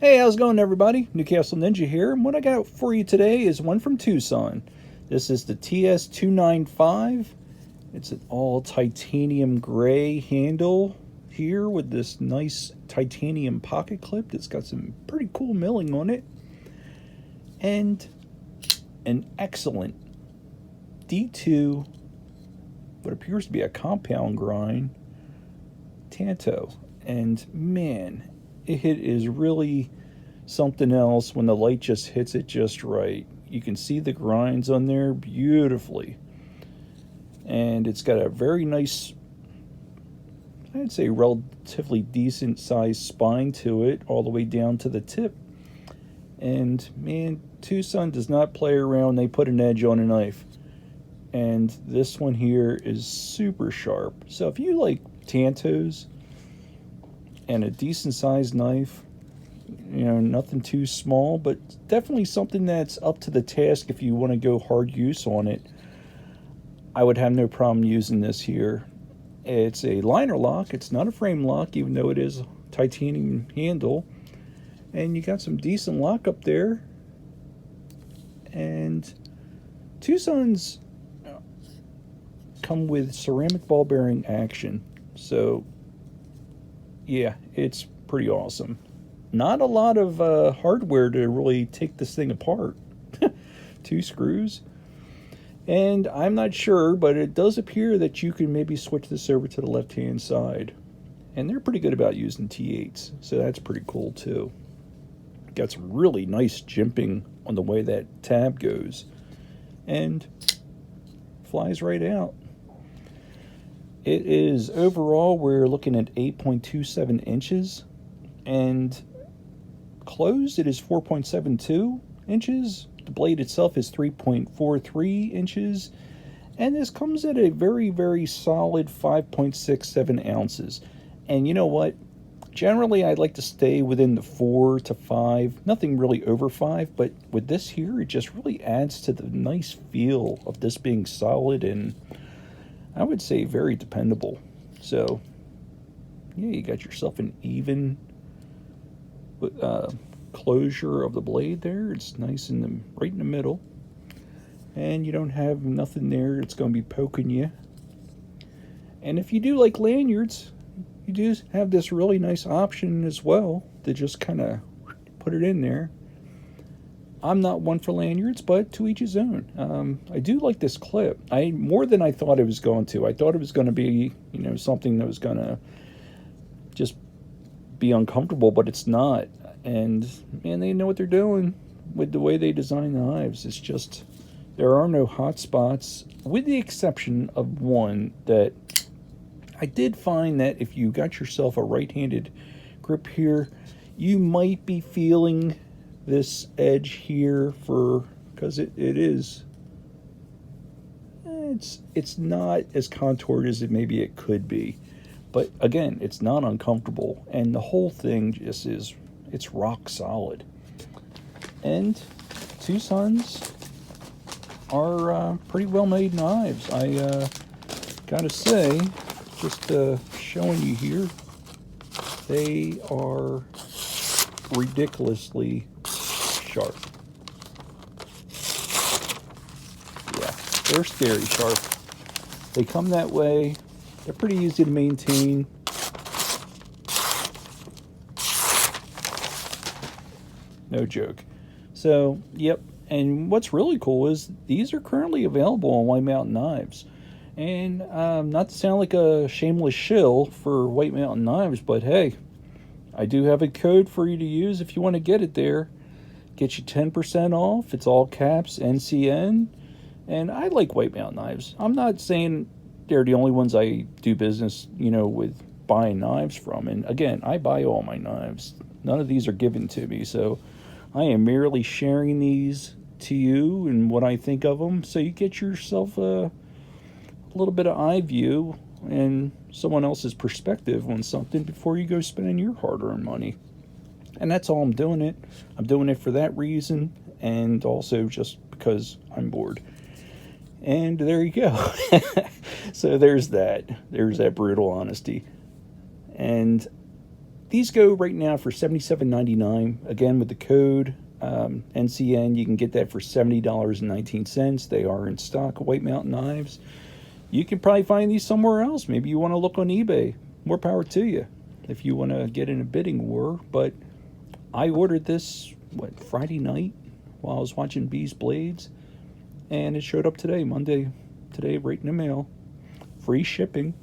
Hey, how's it going, everybody? Newcastle Ninja here, and what I got for you today is one from TwoSun. This is the TS295. It's an all titanium gray handle here with this nice titanium pocket clip that's got some pretty cool milling on it, and an excellent D2, what appears to be a compound grind Tanto. And man, it is really something else when the light just hits it just right. You can see the grinds on there beautifully. And it's got a very nice, I'd say relatively decent sized spine to it, all the way down to the tip. And man, TwoSun does not play around. They put an edge on a knife. And this one here is super sharp. So if you like Tantos and a decent sized knife, nothing too small, but definitely something that's up to the task if you want to go hard use on it, I would have no problem using this here. It's a liner lock. It's not a frame lock, even though it is a titanium handle. And you got some decent lock up there. And TwoSuns come with ceramic ball bearing action. So, yeah, it's pretty awesome. Not a lot of hardware to really take this thing apart. Two screws. And I'm not sure, but it does appear that you can maybe switch this over to the left-hand side. And they're pretty good about using T8s, so that's pretty cool too. Got some really nice jimping on the way that tab goes. And flies right out. It is overall, we're looking at 8.27 inches. And closed, it is 4.72 inches. The blade itself is 3.43 inches. And this comes at a very, very solid 5.67 ounces. And you know what? Generally, I'd like to stay within the 4 to 5. Nothing really over 5. But with this here, it just really adds to the nice feel of this being solid and I would say very dependable. So, yeah, you got yourself an even closure of the blade there. It's nice in the right in the middle, and you don't have nothing there that's going to be poking you. And if you do like lanyards, you do have this really nice option as well to just kind of put it in there. I'm not one for lanyards, but to each his own. I do like this clip. More than I thought it was going to. I thought it was going to be, something that was going to just be uncomfortable, but it's not. And man, they know what they're doing with the way they design the knives. It's just there are no hot spots, with the exception of one that I did find that if you got yourself a right-handed grip here, you might be feeling this edge here because it is. It's not as contoured as maybe it could be. But again, it's not uncomfortable, and the whole thing just it's rock solid. And TwoSuns are pretty well made knives. I gotta say, just showing you here, they are ridiculously sharp. Yeah, they're scary sharp. They come that way. They're pretty easy to maintain. No joke. So, yep. And what's really cool is these are currently available on White Mountain Knives. And not to sound like a shameless shill for White Mountain Knives, but hey, I do have a code for you to use if you want to get it there. Get you 10% off. It's all caps, NCN. And I like White Mountain Knives. I'm not saying they're the only ones I do business, with buying knives from. And again, I buy all my knives. None of these are given to me, so I am merely sharing these to you and what I think of them, so you get yourself a little bit of eye view and someone else's perspective on something before you go spending your hard-earned money. And that's all I'm doing it. I'm doing it for that reason, and also just because I'm bored. And there you go. So there's that brutal honesty. And these go right now for $77.99. Again, with the code NCN, you can get that for $70.19. They are in stock, White Mountain knives. You can probably find these somewhere else. Maybe you want to look on eBay. More power to you if you want to get in a bidding war. But I ordered this, Friday night while I was watching Bees Blades. And it showed up today, Monday, today, right in the mail. Free shipping.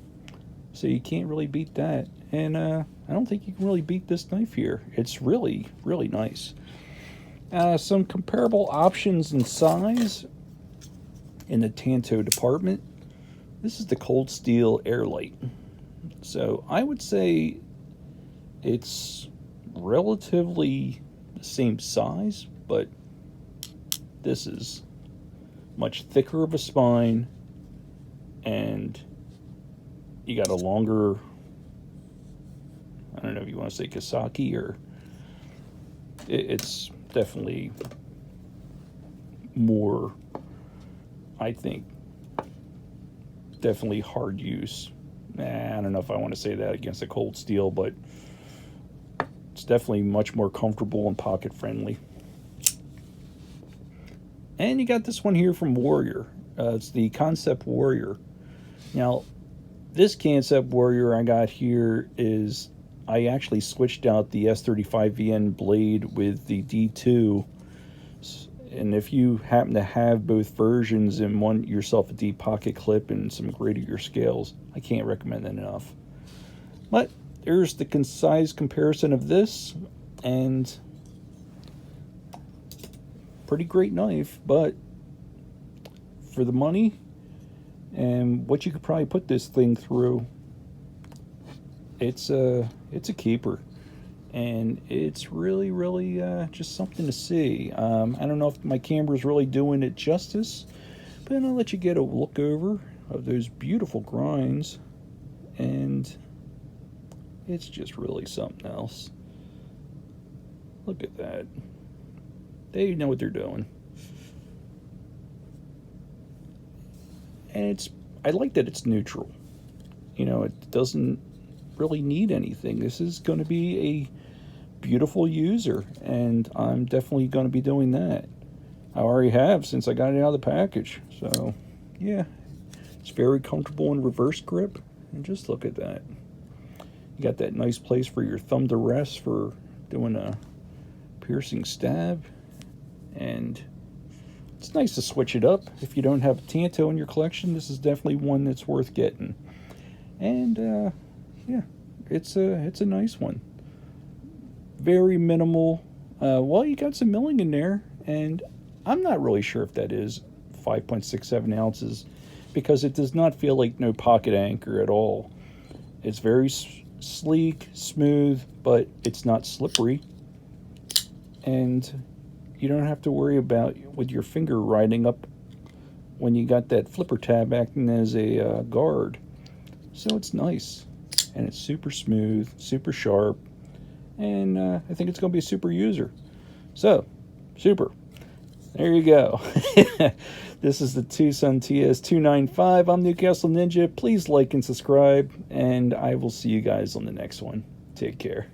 So you can't really beat that. And I don't think you can really beat this knife here. It's really, really nice. Some comparable options in size in the Tanto department. This is the Cold Steel Airlight. So I would say it's relatively the same size, but this is much thicker of a spine, and you got a longer, I don't know if you want to say Kasaki, or it's definitely more, I think, definitely hard use. I don't know if I want to say that against a cold steel, but it's definitely much more comfortable and pocket friendly. And you got this one here from Warrior. It's the Concept Warrior. Now, this Concept Warrior I got here is, I actually switched out the S35VN blade with the D2. And if you happen to have both versions and want yourself a deep pocket clip and some greater scales, I can't recommend that enough. But there's the concise comparison of this, and pretty great knife, but for the money and what you could probably put this thing through, it's a keeper. And it's really, really just something to see. I don't know if my camera's really doing it justice, but I'll let you get a look over of those beautiful grinds. And it's just really something else. Look at that. They know what they're doing. And I like that it's neutral. You know, it doesn't really need anything. This is going to be a beautiful user, and I'm definitely going to be doing that. I already have since I got it out of the package. So yeah, it's very comfortable in reverse grip, and just look at that. You got that nice place for your thumb to rest for doing a piercing stab, and it's nice to switch it up. If you don't have a Tanto in your collection, this is definitely one that's worth getting. And yeah, it's a nice one. Very minimal. Well, you got some milling in there, and I'm not really sure if that is 5.67 ounces, because it does not feel like no pocket anchor at all. It's very sleek, smooth, but it's not slippery, and you don't have to worry about with your finger riding up when you got that flipper tab acting as a guard. So it's nice, and it's super smooth, super sharp, and I think it's going to be a super user. So, super. There you go. This is the TwoSun TS295. I'm Newcastle Ninja. Please like and subscribe, and I will see you guys on the next one. Take care.